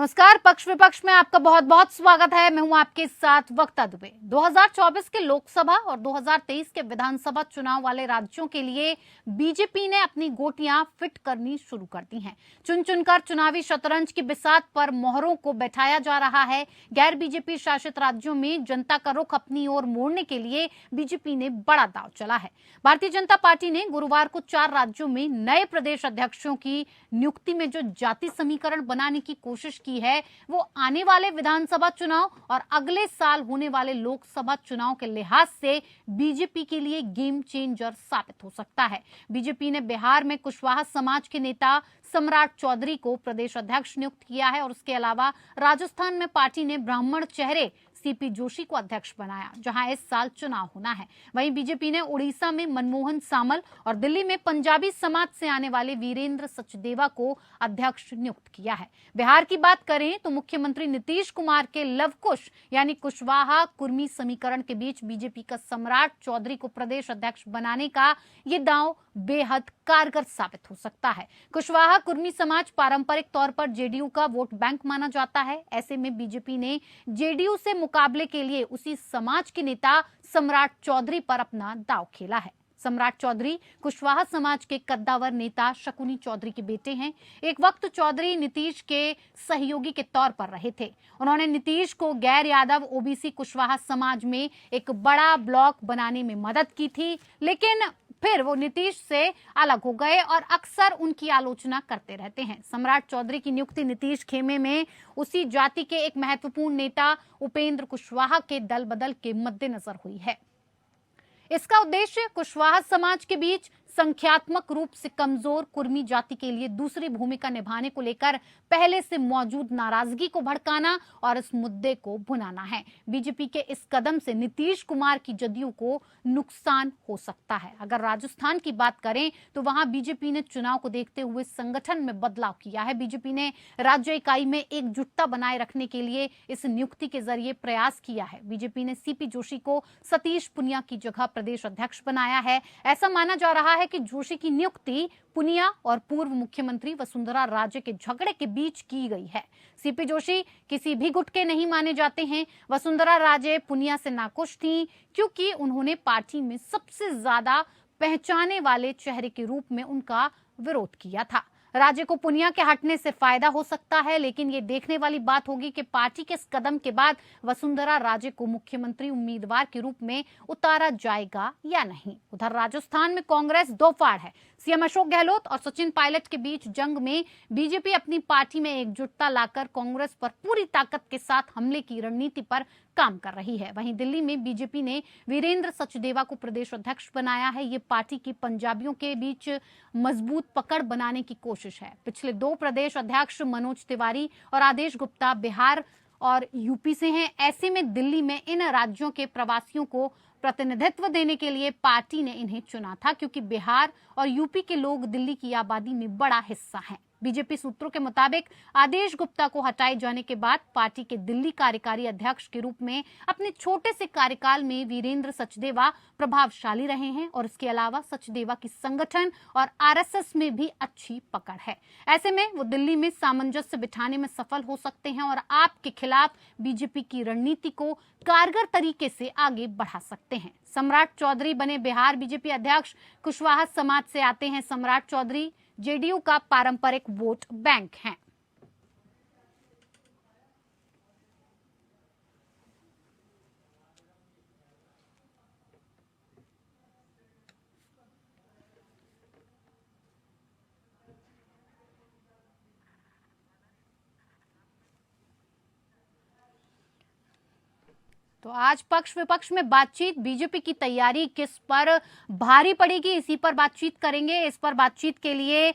नमस्कार। पक्ष विपक्ष में आपका बहुत बहुत स्वागत है। मैं हूं आपके साथ वक्ता दुबे। 2024 के लोकसभा और 2023 के विधानसभा चुनाव वाले राज्यों के लिए बीजेपी ने अपनी गोटियां फिट करनी शुरू कर दी हैं। चुन चुनकर चुनावी शतरंज की बिसात पर मोहरों को बैठाया जा रहा है। गैर बीजेपी शासित राज्यों में जनता का रुख अपनी ओर मोड़ने के लिए बीजेपी ने बड़ा दांव चला है। भारतीय जनता पार्टी ने गुरुवार को 4 राज्यों में नए प्रदेश अध्यक्षों की नियुक्ति में जो जाति समीकरण बनाने की कोशिश की है, वो आने वाले विधानसभा चुनाव और अगले साल होने वाले लोकसभा चुनाव के लिहाज से बीजेपी के लिए गेम चेंजर साबित हो सकता है। बीजेपी ने बिहार में कुशवाहा समाज के नेता सम्राट चौधरी को प्रदेश अध्यक्ष नियुक्त किया है और उसके अलावा राजस्थान में पार्टी ने ब्राह्मण चेहरे सीपी जोशी को अध्यक्ष बनाया, जहां इस साल चुनाव होना है। वहीं बीजेपी ने उड़ीसा में मनमोहन सामल और दिल्ली में पंजाबी समाज से आने वाले वीरेंद्र सचदेवा को अध्यक्ष नियुक्त किया है। बिहार की बात करें तो मुख्यमंत्री नीतीश कुमार के लवकुश यानी कुशवाहा कुर्मी समीकरण के बीच बीजेपी का सम्राट चौधरी को प्रदेश अध्यक्ष बनाने का ये दांव बेहद कारगर साबित हो सकता है। कुशवाहा कुर्मी समाज पारंपरिक तौर पर जेडीयू का वोट बैंक माना जाता है। ऐसे में बीजेपी ने जेडीयू से मुकाबले के लिए उसी समाज के नेता सम्राट चौधरी पर अपना दांव खेला है। सम्राट चौधरी कुशवाहा समाज के कद्दावर नेता शकुनी चौधरी के बेटे हैं। एक वक्त चौधरी नीतीश के सहयोगी के तौर पर रहे थे। उन्होंने नीतीश को गैर यादव ओबीसी कुशवाहा समाज में एक बड़ा ब्लॉक बनाने में मदद की थी, लेकिन फिर वो नीतीश से अलग हो गए और अक्सर उनकी आलोचना करते रहते हैं। सम्राट चौधरी की नियुक्ति नीतीश खेमे में उसी जाति के एक महत्वपूर्ण नेता उपेंद्र कुशवाहा के दल बदल के मद्देनजर हुई है। इसका उद्देश्य कुशवाहा समाज के बीच संख्यात्मक रूप से कमजोर कुर्मी जाति के लिए दूसरी भूमिका निभाने को लेकर पहले से मौजूद नाराजगी को भड़काना और इस मुद्दे को भुनाना है। बीजेपी के इस कदम से नीतीश कुमार की जदयू को नुकसान हो सकता है। अगर राजस्थान की बात करें तो वहां बीजेपी ने चुनाव को देखते हुए संगठन में बदलाव किया है। बीजेपी ने राज्य इकाई में एकजुटता बनाए रखने के लिए इस नियुक्ति के जरिए प्रयास किया है। बीजेपी ने सीपी जोशी को सतीश पुनिया की जगह प्रदेश अध्यक्ष बनाया है। ऐसा माना जा रहा है कि जोशी की नियुक्ति पुनिया और पूर्व मुख्यमंत्री वसुंधरा राजे के झगड़े के बीच की गई है। सीपी जोशी किसी भी गुट के नहीं माने जाते हैं। वसुंधरा राजे पुनिया से नाखुश थीं क्योंकि उन्होंने पार्टी में सबसे ज्यादा पहचाने वाले चेहरे के रूप में उनका विरोध किया था। राजे को पुनिया के हटने से फायदा हो सकता है, लेकिन ये देखने वाली बात होगी कि पार्टी के इस कदम के बाद वसुंधरा राजे को मुख्यमंत्री उम्मीदवार के रूप में उतारा जाएगा या नहीं। उधर राजस्थान में कांग्रेस दो फाड़ है। सीएम अशोक गहलोत और सचिन पायलट के बीच जंग में बीजेपी अपनी पार्टी में एकजुटता लाकर कांग्रेस पर पूरी ताकत के साथ हमले की रणनीति पर काम कर रही है। वहीं दिल्ली में बीजेपी ने वीरेंद्र सचदेवा को प्रदेश अध्यक्ष बनाया है। ये पार्टी की पंजाबियों के बीच मजबूत पकड़ बनाने की कोशिश है। पिछले 2 प्रदेश अध्यक्ष मनोज तिवारी और आदेश गुप्ता बिहार और यूपी से हैं। ऐसे में दिल्ली में इन राज्यों के प्रवासियों को प्रतिनिधित्व देने के लिए पार्टी ने इन्हें चुना था, क्योंकि बिहार और यूपी के लोग दिल्ली की आबादी में बड़ा हिस्सा हैं। बीजेपी सूत्रों के मुताबिक आदेश गुप्ता को हटाए जाने के बाद पार्टी के दिल्ली कार्यकारी अध्यक्ष के रूप में अपने छोटे से कार्यकाल में वीरेंद्र सचदेवा प्रभावशाली रहे हैं और इसके अलावा सचदेवा की संगठन और आरएसएस में भी अच्छी पकड़ है। ऐसे में वो दिल्ली में सामंजस्य बिठाने में सफल हो सकते हैं और आपके खिलाफ बीजेपी की रणनीति को कारगर तरीके से आगे बढ़ा सकते हैं। सम्राट चौधरी बने बिहार बीजेपी अध्यक्ष। कुशवाहा समाज से आते हैं सम्राट चौधरी। जेडीयू का पारंपरिक वोट बैंक है। तो आज पक्ष विपक्ष में बातचीत, बीजेपी की तैयारी किस पर भारी पड़ेगी, इसी पर बातचीत करेंगे। इस पर बातचीत के लिए,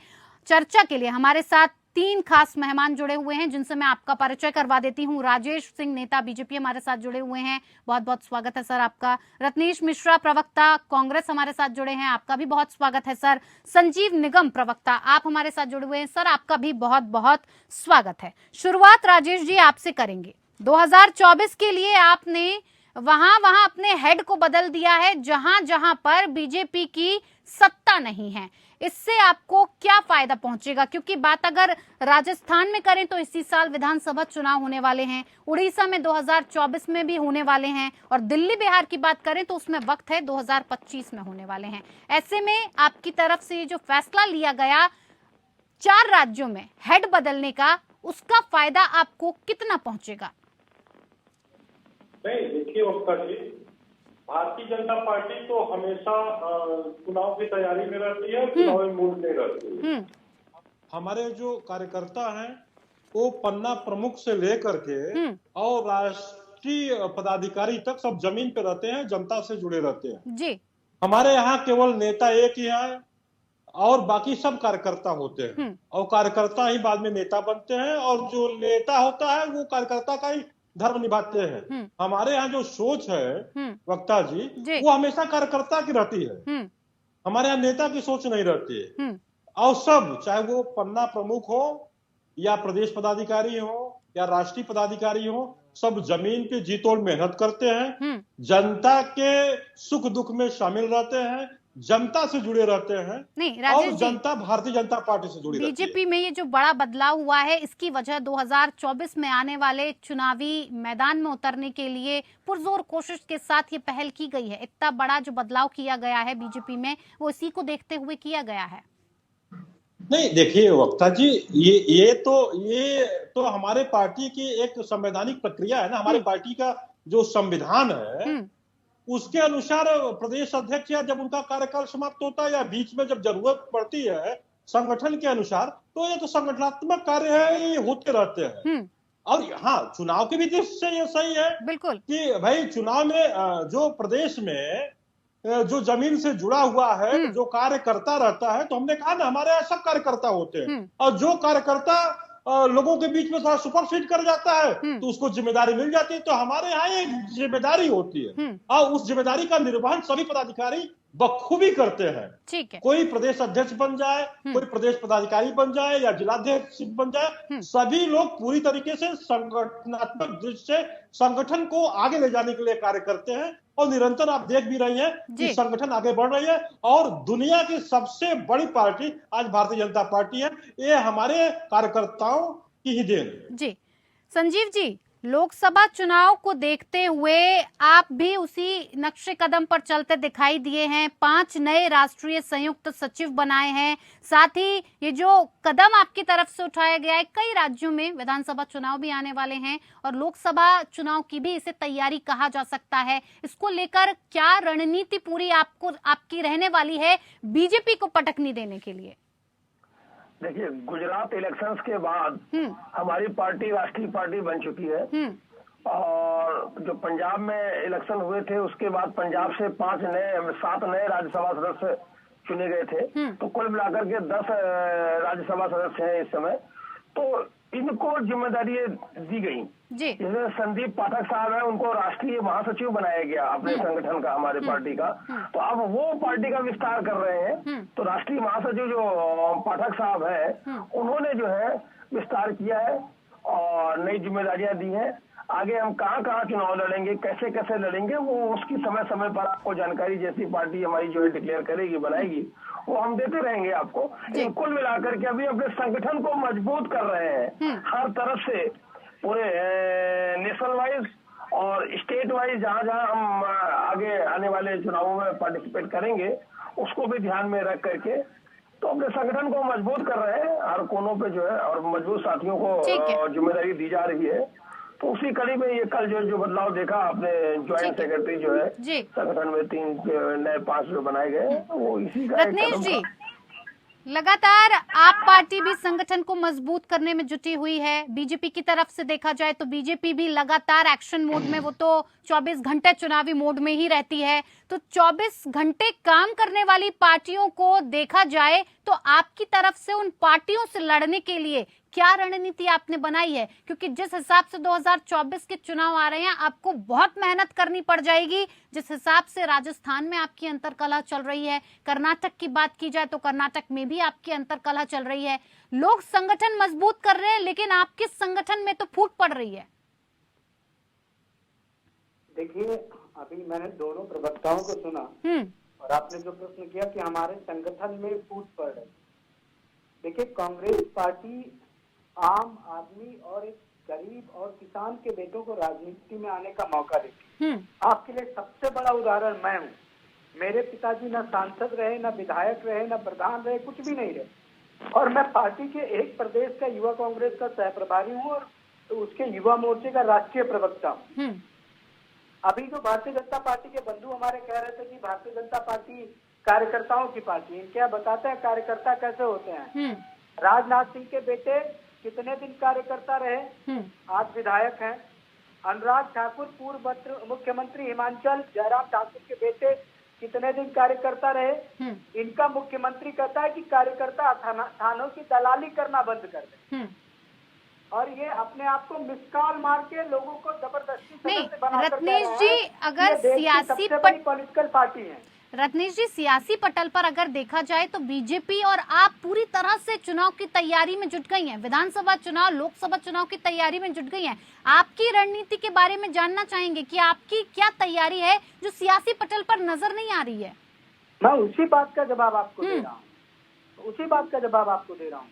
चर्चा के लिए हमारे साथ 3 खास मेहमान जुड़े हुए हैं, जिनसे मैं आपका परिचय करवा देती हूं। राजेश सिंह, नेता बीजेपी, हमारे साथ जुड़े हुए हैं। बहुत बहुत स्वागत है सर आपका। रत्नेश मिश्रा, प्रवक्ता कांग्रेस, हमारे साथ जुड़े हैं। आपका भी बहुत स्वागत है सर। संजीव निगम, प्रवक्ता, आप हमारे साथ जुड़े हुए हैं सर। आपका भी बहुत बहुत स्वागत है। शुरुआत राजेश जी आपसे करेंगे। 2024 के लिए आपने वहां अपने हेड को बदल दिया है, जहां जहां पर बीजेपी की सत्ता नहीं है। इससे आपको क्या फायदा पहुंचेगा? क्योंकि बात अगर राजस्थान में करें तो इसी साल विधानसभा चुनाव होने वाले हैं, उड़ीसा में 2024 में भी होने वाले हैं, और दिल्ली बिहार की बात करें तो उसमें वक्त है 2025 में होने वाले हैं। ऐसे में आपकी तरफ से जो फैसला लिया गया 4 राज्यों में हेड बदलने का, उसका फायदा आपको कितना पहुंचेगा? नहीं, देखिए वक्ता जी, भारतीय जनता पार्टी तो हमेशा चुनाव की तैयारी में रहती है, चुनावी मूड में रहती है। हमारे जो कार्यकर्ता हैं वो पन्ना प्रमुख से लेकर के और राष्ट्रीय पदाधिकारी तक सब जमीन पे रहते हैं, जनता से जुड़े रहते हैं जी। हमारे यहाँ केवल नेता एक ही है और बाकी सब कार्यकर्ता होते हैं, और कार्यकर्ता ही बाद में नेता बनते हैं, और जो नेता होता है वो कार्यकर्ता का ही धर्म निभाते हैं। हमारे यहाँ जो सोच है वक्ता जी, वो हमेशा कार्यकर्ता की रहती है। हमारे यहाँ नेता की सोच नहीं रहती है। और सब, चाहे वो पन्ना प्रमुख हो या प्रदेश पदाधिकारी हो या राष्ट्रीय पदाधिकारी हो, सब जमीन पे जी तोड़ मेहनत करते हैं, जनता के सुख दुख में शामिल रहते हैं, जनता से जुड़े रहते हैं। नहीं और जनता भारतीय जनता पार्टी से जुड़ी रहती है। बीजेपी में ये जो बड़ा बदलाव हुआ है, इसकी वजह 2024 में आने वाले चुनावी मैदान में उतरने के लिए पुरजोर कोशिश के साथ ये पहल की गई है। इतना बड़ा जो बदलाव किया गया है बीजेपी में, वो इसी को देखते हुए किया गया है। नहीं, देखिए वक्ता जी, ये तो हमारे पार्टी की एक संवैधानिक प्रक्रिया है ना। हमारे पार्टी का जो संविधान है उसके अनुसार प्रदेश अध्यक्ष या जब उनका कार्यकाल समाप्त होता है या बीच में जब जरूरत पड़ती है संगठन के अनुसार, तो ये तो संगठनात्मक कार्य है, ये होते रहते हैं। और हाँ, चुनाव के भी दृष्टि से ये सही है बिल्कुल कि भाई चुनाव में जो प्रदेश में जो जमीन से जुड़ा हुआ है, जो कार्य करता रहता है, तो हमने कहा ना हमारे यहाँ सब कार्यकर्ता होते हैं, और जो कार्यकर्ता लोगों के बीच में थोड़ा सुपरसीड कर जाता है तो उसको जिम्मेदारी मिल जाती है। तो हमारे यहाँ एक जिम्मेदारी होती है और उस जिम्मेदारी का निर्वहन सभी पदाधिकारी बखूबी करते हैं। ठीक है। कोई प्रदेश अध्यक्ष बन जाए, कोई प्रदेश पदाधिकारी बन जाए या जिलाध्यक्ष बन जाए, सभी लोग पूरी तरीके से संगठनात्मक दृष्टि से संगठन को आगे ले जाने के लिए कार्य करते हैं। और निरंतर आप देख भी रही हैं कि संगठन आगे बढ़ रही है, और दुनिया की सबसे बड़ी पार्टी आज भारतीय जनता पार्टी है। ये हमारे कार्यकर्ताओं की ही देन है। जी संजीव जी, लोकसभा चुनाव को देखते हुए आप भी उसी नक्शे कदम पर चलते दिखाई दिए हैं। 5 नए राष्ट्रीय संयुक्त सचिव बनाए हैं। साथ ही ये जो कदम आपकी तरफ से उठाया गया है, कई राज्यों में विधानसभा चुनाव भी आने वाले हैं और लोकसभा चुनाव की भी इसे तैयारी कहा जा सकता है। इसको लेकर क्या रणनीति पूरी आपकी रहने वाली है बीजेपी को पटकनी देने के लिए? देखिए, गुजरात इलेक्शंस के बाद हमारी पार्टी राष्ट्रीय पार्टी बन चुकी है, और जो पंजाब में इलेक्शन हुए थे उसके बाद पंजाब से 7 नए राज्यसभा सदस्य चुने गए थे। तो कुल मिलाकर के 10 राज्यसभा सदस्य हैं इस समय। तो इनको जिम्मेदारी दी गई। जैसे संदीप पाठक साहब है, उनको राष्ट्रीय महासचिव बनाया गया अपने संगठन का, हमारे पार्टी का। तो अब वो पार्टी का विस्तार कर रहे हैं। तो राष्ट्रीय महासचिव जो पाठक साहब है, उन्होंने जो है विस्तार किया है और नई जिम्मेदारियां दी हैं। आगे हम कहाँ कहाँ चुनाव लड़ेंगे, कैसे कैसे लड़ेंगे, वो उसकी समय समय पर आपको जानकारी जैसी पार्टी हमारी जो है डिक्लेयर करेगी, बनाएगी, वो हम देते रहेंगे आपको। कुल मिलाकर के अभी अपने संगठन को मजबूत कर रहे हैं हर तरफ से, पूरे नेशनल वाइज और स्टेट वाइज। जहाँ जहाँ हम आगे आने वाले चुनावों में पार्टिसिपेट करेंगे उसको भी ध्यान में रख करके तो अपने संगठन को मजबूत कर रहे हैं हर कोनों पे जो है, और मजबूत साथियों को जिम्मेदारी दी जा रही है। तो उसी कड़ी में ये कल जो बदलाव देखा आपने, ज्वाइंट सेक्रेटरी जो है संगठन में 3 नए 5 जो बनाए गए, वो इसी का रत्नेश जी, लगातार आप पार्टी भी संगठन को मजबूत करने में जुटी हुई है। बीजेपी की तरफ से देखा जाए तो बीजेपी भी लगातार एक्शन मोड में, वो तो 24 घंटे चुनावी मोड में ही रहती है। तो 24 घंटे काम करने वाली पार्टियों को देखा जाए तो आपकी तरफ से उन पार्टियों से लड़ने के लिए क्या रणनीति आपने बनाई है? क्योंकि जिस हिसाब से 2024 के चुनाव आ रहे हैं, आपको बहुत मेहनत करनी पड़ जाएगी। जिस हिसाब से राजस्थान में आपकी अंतरकलह चल रही है, कर्नाटक की बात की जाए तो कर्नाटक में भी आपकी अंतरकलह चल रही है। लोग संगठन मजबूत कर रहे हैं, लेकिन आपके संगठन में तो फूट पड़ रही है। देखिए, अभी मैंने दोनों प्रवक्ताओं को सुना और आपने जो प्रश्न किया कि हमारे संगठन में फूट पड़ रही, देखिए कांग्रेस पार्टी आम आदमी और एक गरीब और किसान के बेटों को राजनीति में आने का मौका देती है। आपके लिए सबसे बड़ा उदाहरण मैं हूँ। मेरे पिताजी न सांसद रहे, न विधायक रहे, न प्रधान रहे, कुछ भी नहीं रहे, और मैं पार्टी के एक प्रदेश का युवा कांग्रेस का सह प्रभारी हूँ और तो उसके युवा मोर्चे का राष्ट्रीय प्रवक्ता हूँ। अभी जो भारतीय जनता पार्टी के बंधु हमारे कह रहे थे कि भारतीय जनता पार्टी कार्यकर्ताओं की पार्टी है, क्या बताते हैं कार्यकर्ता कैसे होते हैं। राजनाथ सिंह के बेटे कितने दिन कार्यकर्ता रहे, आज विधायक हैं। अनुराग ठाकुर पूर्व मुख्यमंत्री हिमाचल जयराम ठाकुर के बेटे कितने दिन कार्यकर्ता रहे। इनका मुख्यमंत्री कहता है कि कार्यकर्ता थानों की दलाली करना बंद कर दे, और ये अपने आप को मिसकॉल मार के लोगों को जबरदस्ती सदस्य बना कर रत्नेश जी, अगर सियासी पॉलिटिकल पार्टी है, रत्नेश जी सियासी पटल पर अगर देखा जाए तो बीजेपी और आप पूरी तरह से चुनाव की तैयारी में जुट गई हैं, विधानसभा चुनाव, लोकसभा चुनाव की तैयारी में जुट गई हैं। आपकी रणनीति के बारे में जानना चाहेंगे कि आपकी क्या तैयारी है जो सियासी पटल पर नजर नहीं आ रही है। मैं उसी बात का जवाब आपको दे रहा हूँ,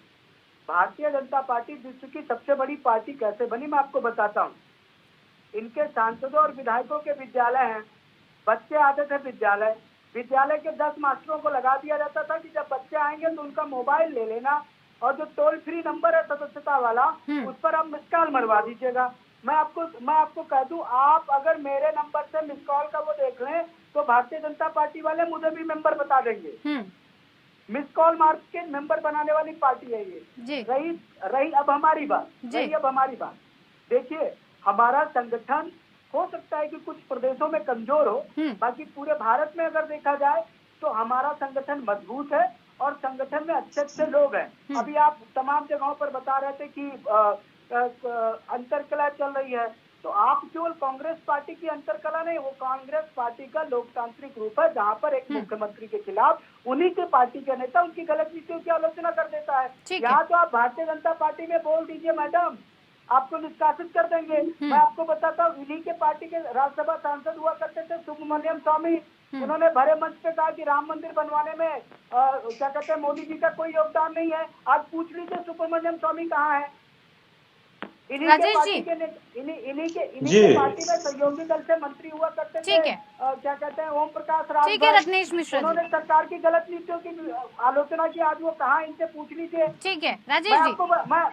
भारतीय जनता पार्टी विश्व की सबसे बड़ी पार्टी कैसे बनी, मैं आपको बताता हूँ। इनके सांसदों और विधायकों के विद्यालय हैं, बच्चे आते थे विद्यालय के 10 मास्टरों को लगा दिया जाता था कि जब बच्चे आएंगे तो उनका मोबाइल ले लेना और जो टोल फ्री नंबर है सदस्यता वाला, उस पर आप मिस कॉल मरवा दीजिएगा। मैं आपको कह दूं, आप अगर मेरे नंबर से मिस कॉल का वो देख लें तो भारतीय जनता पार्टी वाले मुझे भी मेंबर बता देंगे। मिस कॉल मार के मेंबर बनाने वाली पार्टी है ये। रही अब हमारी बात, देखिए हमारा संगठन हो सकता है कि कुछ प्रदेशों में कमजोर हो, बाकी पूरे भारत में अगर देखा जाए तो हमारा संगठन मजबूत है और संगठन में अच्छे लोग हैं। अभी आप तमाम जगहों पर बता रहे थे कि अंतरकलह चल रही है, तो आप केवल कांग्रेस पार्टी की अंतरकलह नहीं, वो कांग्रेस पार्टी का लोकतांत्रिक रूप है जहाँ पर एक मुख्यमंत्री के खिलाफ उन्हीं के पार्टी के नेता उनकी गलत नीतियों की आलोचना कर देता है। यहाँ तो आप भारतीय जनता पार्टी में बोल दीजिए मैडम, आपको निष्कासित कर देंगे। मैं आपको बताता हूँ, इन्हीं के पार्टी के राज्यसभा सांसद हुआ करते थे सुब्रमण्यम स्वामी, उन्होंने भरे मंच पे कहा कि राम मंदिर बनवाने में क्या कहते हैं मोदी जी का कोई योगदान नहीं है। आज पूछ लीजिए सुब्रमण्यम स्वामी कहाँ है। इन्हीं के पार्टी में सहयोगी दल से मंत्री हुआ करते थे, क्या कहते हैं ओम प्रकाश राव, रत्नेश मिश्रा, उन्होंने सरकार की गलत नीतियों की आलोचना की, आज वो कहाँ, इनसे पूछ लीजिए। ठीक है राजेश जी,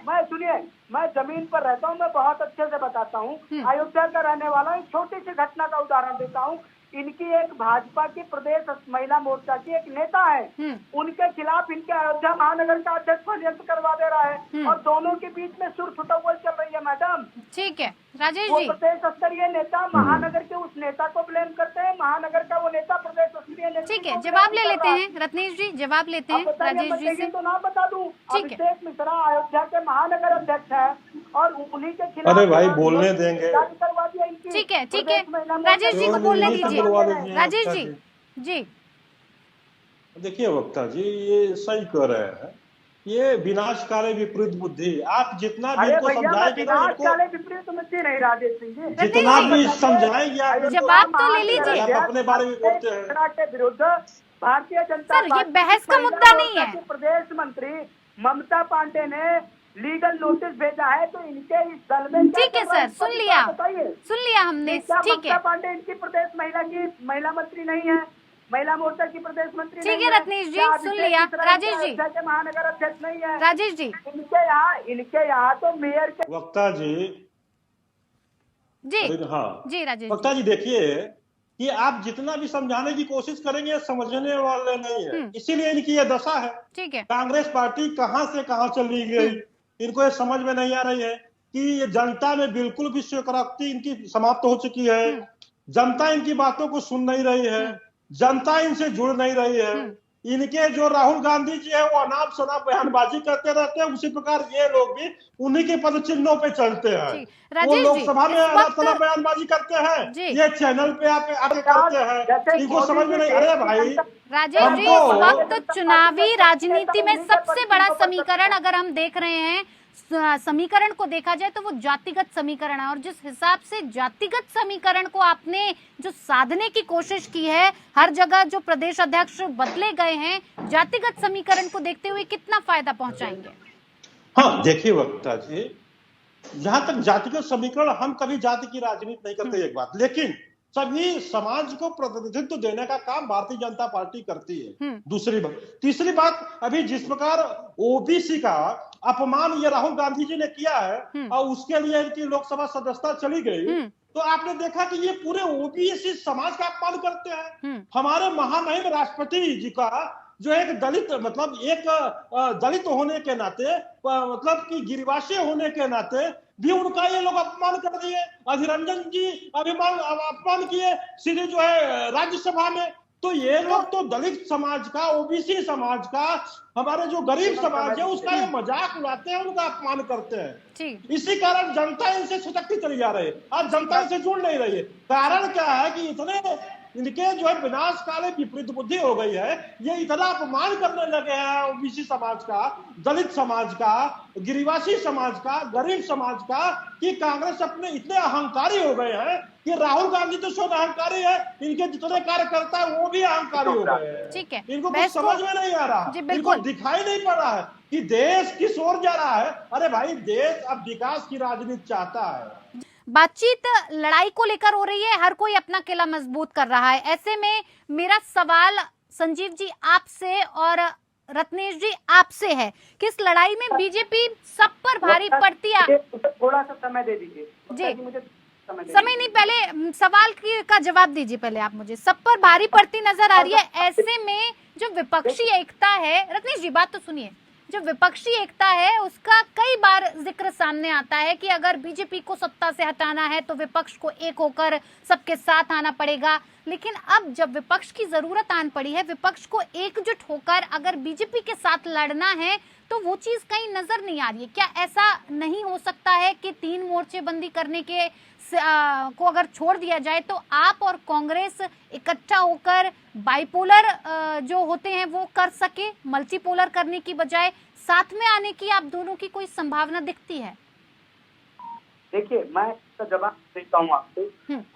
मैं सुनिए, मैं जमीन पर रहता हूँ, मैं बहुत अच्छे से बताता हूँ, अयोध्या का रहने वाला हूँ। छोटी सी घटना का उदाहरण देता हूँ। इनकी एक भाजपा की प्रदेश महिला मोर्चा की एक नेता है, उनके खिलाफ इनके अयोध्या महानगर का अध्यक्ष षड्यंत्र करवा दे रहा है और दोनों के बीच में सुर फुटौल चल रही है मैडम। ठीक है राजेश वो जी, प्रदेश स्तरीय नेता महानगर के उस नेता को ब्लेम करते हैं, महानगर का वो नेता प्रदेश स्तरीय नेता। ठीक है, जवाब ले लेते हैं रत्नेश जी, जवाब लेते हैं राजेश जी से। तो ना बता दूं, अभिषेक मिश्रा अयोध्या के महानगर अध्यक्ष है और उन्हीं के खिलाफ, अरे भाई बोलने देंगे। ठीक है राजेश जी को बोलने दीजिए। राजेश जी देखिए वक्ता जी, ये सही कह रहे हैं, ये विनाशकारी विपरीत बुद्धि। आप जितना भी इनको समझाएंगे ना, विपरीत बुद्धि नहीं राजेश सिंह जी, जितना भी समझाएंगे, जवाब तो ले लीजिए। आप अपने बारे में बोलते हैं के विरुद्ध भारतीय जनता पार्टी, ये बहस का मुद्दा नहीं है। प्रदेश मंत्री ममता पांडे ने लीगल नोटिस भेजा है, तो इनके इस दल में ठीक है सर, सुन लिया हमने। ठीक है, पांडे इनकी प्रदेश महिला मंत्री नहीं है, महिला मोर्चा की प्रदेश मंत्री। ठीक है रत्नेश जी, सुन लिया। राजेश जी, महानगर अध्यक्ष नहीं है राजेश जी, इनके यहाँ तो मेयर के वक्ता जी हाँ जी राजेश वक्ता जी, देखिए कि आप जितना भी समझाने की कोशिश करेंगे समझने वाले नहीं है, इसीलिए इनकी ये दशा है। ठीक है, कांग्रेस पार्टी कहां से कहां चली गई, इनको ये समझ में नहीं आ रही है कि ये जनता में बिल्कुल भी स्वीकृति इनकी समाप्त हो चुकी है। जनता इनकी बातों को सुन नहीं रही है, जनता इनसे जुड़ नहीं रही है। इनके जो राहुल गांधी जी है वो अनाप शनाप बयानबाजी करते रहते हैं, उसी प्रकार ये लोग भी उन्हीं के पद चिन्हों पे चलते हैं। वो लोकसभा में अनाप शनाप बयानबाजी करते हैं, ये चैनल पे आके करते हैं, इनको समझ में नहीं। अरे भाई राजेश जी, इस वक्त चुनावी राजनीति में सबसे बड़ा समीकरण अगर हम देख रहे हैं समीकरण को देखा जाए तो वो जातिगत समीकरण है, और जिस हिसाब से जातिगत समीकरण को आपने जो साधने की कोशिश की है, हर जगह जो प्रदेश अध्यक्ष बदले गए हैं, जातिगत समीकरण को देखते हुए कितना फायदा पहुंचाएंगे? हाँ देखिए वक्ता जी, जहां तक जातिगत समीकरण, हम कभी जाति की राजनीति नहीं करते एक बात, लेकिन सभी समाज को प्रतिनिधित्व देने का काम भारतीय जनता पार्टी करती है। दूसरी बात, तीसरी बात, अभी जिस प्रकार ओबीसी का अपमान ये राहुल गांधी जी ने किया है और उसके लिए इनकी लोकसभा सदस्यता चली गई, तो आपने देखा कि ये पूरे ओबीसी समाज का अपमान करते हैं। हमारे महामहिम राष्ट्रपति जी का जो एक दलित, मतलब एक दलित होने के नाते, मतलब कि गिरिवासी होने के नाते भी उनका ये लोग अपमान कर दिए। अधीर रंजन जी अपमान किए सीधे जो है राज्यसभा में। तो ये लोग तो दलित समाज का, ओबीसी समाज का, हमारे जो गरीब समाज है उसका ये मजाक उड़ाते हैं, उनका अपमान करते हैं। इसी कारण जनता इनसे छिटकती चली जा रही है, आज जनता इनसे जुड़ नहीं रही है। कारण क्या है कि इतने इनके जो है विनाशकाले विपरीत बुद्धि हो गई है, ये इतना अपमान करने लगे हैं ओबीसी समाज का, दलित समाज का, गिरिवासी समाज का, गरीब समाज का, कि कांग्रेस अपने इतने अहंकारी हो गए हैं कि राहुल गांधी तो स्वयं अहंकारी है, इनके जितने कार्यकर्ता है वो भी अहंकारी हो गए हैं। ठीक है, इनको कुछ समझ में नहीं आ रहा, इनको दिखाई नहीं पड़ रहा है कि देश किस ओर जा रहा है। अरे भाई, देश अब विकास की राजनीति चाहता है। बातचीत लड़ाई को लेकर हो रही है, हर कोई अपना किला मजबूत कर रहा है। ऐसे में मेरा सवाल संजीव जी आपसे और रत्नेश जी आपसे है कि इस लड़ाई में बीजेपी सब पर भारी पड़ती है। थोड़ा सा समय दे दीजिए जी, मुझे समय नहीं, पहले सवाल का जवाब दीजिए। पहले आप मुझे, सब पर भारी पड़ती नजर आ रही है। ऐसे में जो विपक्षी एकता है, रत्नेश जी बात तो सुनिए, जो विपक्षी एकता है उसका कई बार जिक्र सामने आता है कि अगर बीजेपी को सत्ता से हटाना है तो विपक्ष को एक होकर सबके साथ आना पड़ेगा। लेकिन अब जब विपक्ष की जरूरत आन पड़ी है, विपक्ष को एकजुट होकर अगर बीजेपी के साथ लड़ना है तो वो चीज कहीं नजर नहीं आ रही है। क्या ऐसा नहीं हो सकता है कि 3 मोर्चेबंदी करने के को अगर छोड़ दिया जाए तो आप और कांग्रेस इकट्ठा होकर बाइपोलर जो होते हैं वो कर सके, मल्टीपोलर करने की बजाय साथ में आने की आप दोनों की कोई संभावना दिखती है? देखिए, मैं इसका जवाब देता हूँ आपको।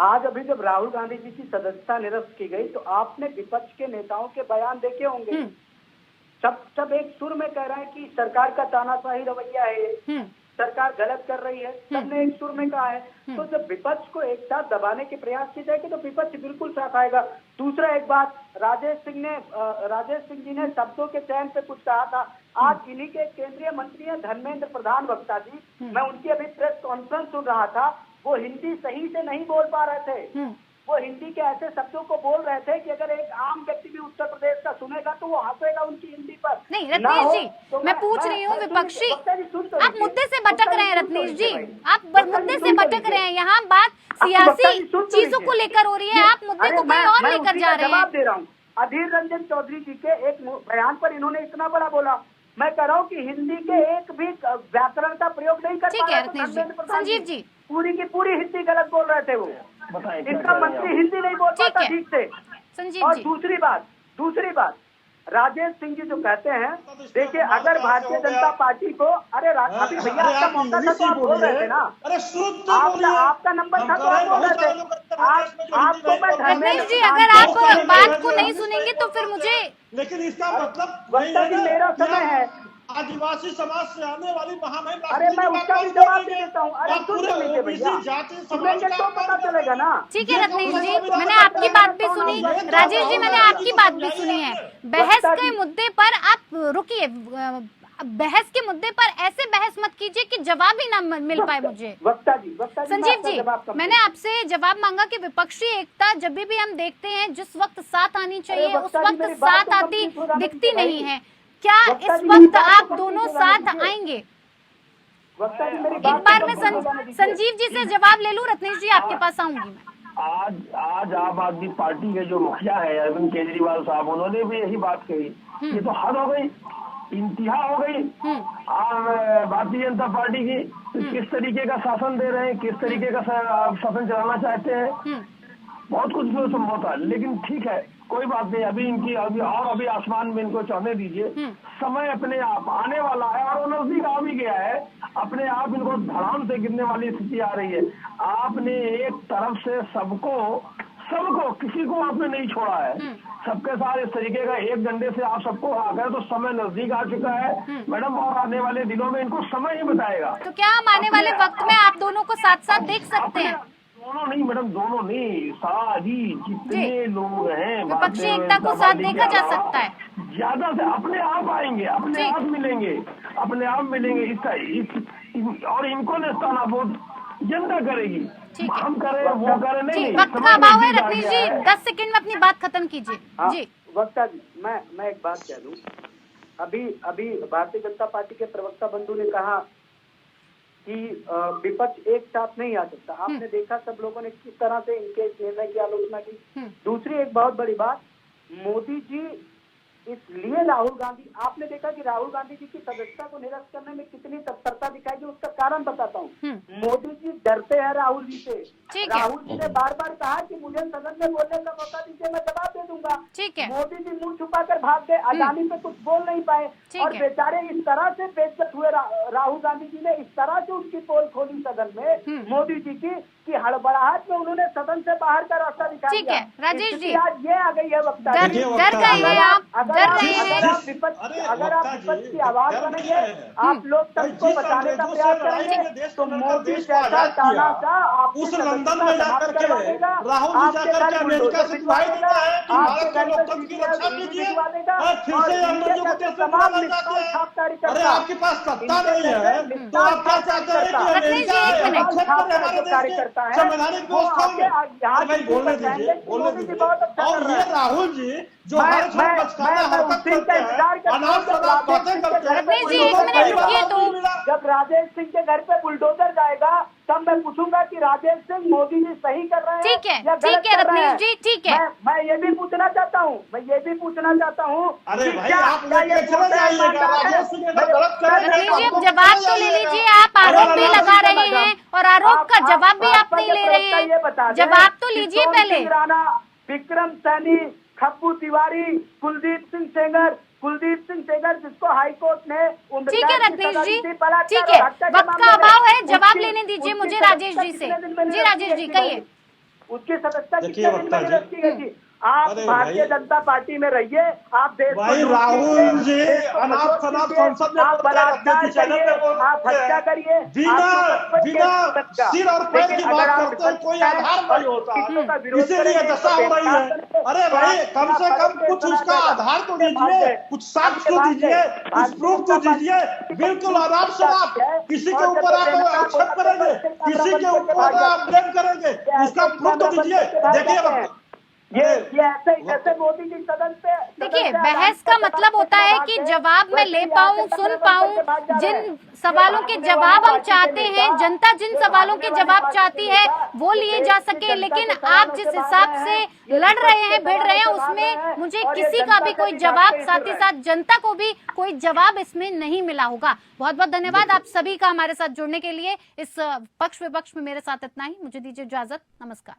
आज अभी जब राहुल गांधी जी की सदस्यता निरस्त की गई तो आपने विपक्ष के नेताओं के बयान देखे होंगे, सब एक सुर में कह रहे हैं कि सरकार का तानाशाही रवैया है, सरकार गलत कर रही है, सबने एक सुर में कहा है। तो जब विपक्ष को एक साथ दबाने के प्रयास किए जाएंगे तो विपक्ष बिल्कुल साथ आएगा। दूसरा एक बात, राजेश सिंह जी ने शब्दों के चयन पे कुछ कहा था। आज इन्हीं के केंद्रीय मंत्री हैं धर्मेंद्र प्रधान वक्ता जी, मैं उनकी अभी प्रेस कॉन्फ्रेंस सुन रहा था, वो हिंदी सही से नहीं बोल पा रहे थे। वो हिंदी के ऐसे शब्दों को बोल रहे थे कि अगर एक आम व्यक्ति भी उत्तर प्रदेश का सुनेगा तो वो हंसेगा उनकी हिंदी पर। नहीं रत्नेश जी, तो मैं पूछ रही हूँ, विपक्षी आप मुद्दे से भटक रहे हैं। रत्नेश जी, आप मुद्दे से भटक रहे हैं। यहाँ बात सियासी चीजों को लेकर हो रही है, आप मुद्दे को कहीं और लेकर जा रहे हैं। जवाब दे रहा हूँ। अधीर रंजन चौधरी जी के एक बयान पर इन्होंने इतना बड़ा बोला। मैं कह रहा हूँ कि हिंदी के एक भी व्याकरण का प्रयोग नहीं कर पा रहे। संजीव जी, पूरी की पूरी हिंदी गलत बोल रहे थे वो, इनका मंत्री हिंदी नहीं बोल पाता ठीक से। और दूसरी बात राजेश सिंह जी जो कहते हैं, देखिए अगर भारतीय जनता पार्टी को, अरे अभी भैया आपका मौका था तो आप बोल रहे थे ना, आपका नंबर था तो आप बोल रहे थे। आपको रत्नेश जी, अगर आप बात को नहीं सुनेंगे तो फिर मुझे, लेकिन इसका मतलब मेरा समय है, आदिवासी समाज से आने वाली महामहिम, अरे मैं उसका भी जवाब दे देता हूँ। अरे सुनेंगे भैया, सुनेंगे तो पता चलेगा ना। ठीक है रत्नेश जी, मैंने आपकी बात भी सुनी। राजेश जी, मैंने आपकी बात भी सुनी है। बहस के मुद्दे पर आप रुकिए, बहस के मुद्दे पर ऐसे बहस मत कीजिए कि जवाब ही ना मिल पाए मुझे। संजीव जी, मैंने आपसे जवाब मांगा कि विपक्षी एकता जब भी हम देखते हैं, जिस वक्त साथ आनी चाहिए उस वक्त साथ आती दिखती नहीं है। क्या इस वक्त आप दोनों साथ आएंगे? एक बार मैं संजीव जी से जवाब ले लूं, रत्नेश जी आपके पास आऊंगी मैं। आज आम आदमी पार्टी के जो मुखिया है अरविंद केजरीवाल साहब, उन्होंने भी यही बात कही। ये तो हद हो गई, इंतहा हो गई भारतीय जनता पार्टी की। किस तरीके का शासन दे रहे हैं, किस तरीके का शासन चलाना चाहते हैं। बहुत कुछ जो संभव था, लेकिन ठीक है, कोई बात नहीं। अभी आसमान में इनको चढ़ने दीजिए। समय अपने आप आने वाला है और वो नजदीक आ भी गया है। अपने आप इनको धड़ाम से गिरने वाली स्थिति आ रही है। आपने एक तरफ से सबको किसी को आपने नहीं छोड़ा है, सबके साथ इस तरीके का एक डंडे से आप सबको आ गए, तो समय नजदीक आ चुका है मैडम, और आने वाले दिनों में इनको समय ही बताएगा। तो क्या हम आने वाले वक्त में आप दोनों को साथ साथ देख सकते हैं? दोनों नहीं मैडम, दोनों नहीं, सारी जितने लोग हैं विपक्षी एकता को साथ देखा जा सकता है। ज्यादा से अपने आप आएंगे, अपने आप मिलेंगे, और इनको निस्ताना बहुत जनता करेगी, हम करें वो करें नहीं। वक्त का अभाव है रत्नेश जी, 10 सेकंड में अपनी बात खत्म कीजिए। जी वक्ता जी, मैं एक बात कह दूं। अभी भारतीय जनता पार्टी के प्रवक्ता बंधु ने कहा कि विपक्ष एक साथ नहीं आ सकता। आपने देखा सब लोगों ने किस तरह से इनके निर्णय की आलोचना की। दूसरी एक बहुत बड़ी बात, मोदी जी इसलिए राहुल गांधी, आपने देखा कि राहुल गांधी जी की सदस्यता को निरस्त करने में कितनी तत्परता दिखाई, उसका कारण बताता हूँ। मोदी जी डरते हैं राहुल जी से। राहुल जी ने बार बार कहा कि मुझे सदन में बोलने का मौका दीजिए, मैं जवाब दे दूंगा। मोदी जी मुंह छुपाकर भाग गए, अडानी पे कुछ बोल नहीं पाए, और बेचारे इस तरह से बेइज्जत हुए। राहुल गांधी जी ने इस तरह से उसकी पोल खोली सदन में मोदी जी की, कि हड़बड़ाहट में उन्होंने सदन से बाहर का रास्ता दिखा दिया। ठीक है राजेश जी, आज ये आ गई है वक्ता, डर गए हैं आप, डर रहे हैं। अगर आप विपक्ष की आवाज बनेंगे, आप लोकतंत्र को बचाने का प्रयास करेंगे, तो मोदी जैसा तानाशाह उस लंदन में जाकर के राहुल जी जाकर के अमेरिका से दुहाई देता है कि भारत के लोकतंत्र की रक्षा कीजिए, और फिर से अंग्रेजों को देश में बुला लाते हैं। अरे आपके पास सत्ता नहीं है तो आप क्या चाहते हैं कि अमेरिका हमारे देश के संवैधानिक व्यवस्था में बोलने दीजिए। और ये राहुल जी जो हर बचकाना हरकत करते हैं, अनाप शनाप बातें करते हैं। रत्नेश जी, एक मिनट रुकिए तो। जब राजेश सिंह के घर पे बुलडोजर जाएगा, तब मैं पूछूंगा कि राजेश सिंह मोदी जी सही कर रहे हैं, ठीक है रत्नेश जी, ठीक है। मैं ये भी पूछना चाहता हूँ, अरे भाई आप लेके चले जाइएगा, राजेश सिंह गलत करेंगे। रत्नेश जी अब जवाब तो ले लीजिए, आप आरोप भी लगा रहे हैं और आरोप का जवाब भी आप नहीं ले रहे हैं। जवाब तो लीजिए पहले। राणा, विक्रम सैनी, खप्पू तिवारी, कुलदीप सिंह सेंगर जिसको हाईकोर्ट ने, ठीक है रत्नेश जी, ठीक है, वक्त का अभाव है, जवाब लेने दीजिए मुझे राजेश जी से। जी राजेश जी कहिए। उसकी सदस्यता कितने दिन में निरस्त की गई थी? आप भारतीय जनता पार्टी में रहिए, आप देश भाई राहुल जी अनाप शनाप संसद में आप बलात्कार करिए, आप हत्या करिए, बिना सिर और पैर की बात करते हैं, कोई आधार नहीं होता, इसीलिए दशा हो रही है। अरे भाई कम से कम कुछ उसका आधार तो दीजिए, कुछ साक्ष्य तो दीजिए, कुछ प्रूफ तो दीजिए। बिल्कुल अनाप शनाप किसी के ऊपर आप आक्षेप करेंगे, किसी के ऊपर आप ब्लेम करेंगे, उसका प्रूफ तो दीजिए। देखिए ये ऐसे मोदी जी सदन पे, देखिए बहस का मतलब होता है कि जवाब मैं ले पाऊं, सुन पाऊं, जिन सवालों के जवाब हम चाहते हैं, जनता जिन सवालों के जवाब चाहती है वो लिए जा सके। लेकिन आप जिस हिसाब से लड़ रहे हैं, भिड़ रहे हैं, उसमें मुझे किसी का भी कोई जवाब, साथ ही साथ जनता को भी कोई जवाब इसमें नहीं मिला होगा। बहुत बहुत धन्यवाद आप सभी का हमारे साथ जुड़ने के लिए। इस पक्ष विपक्ष में मेरे साथ इतना ही, मुझे दीजिए इजाजत, नमस्कार।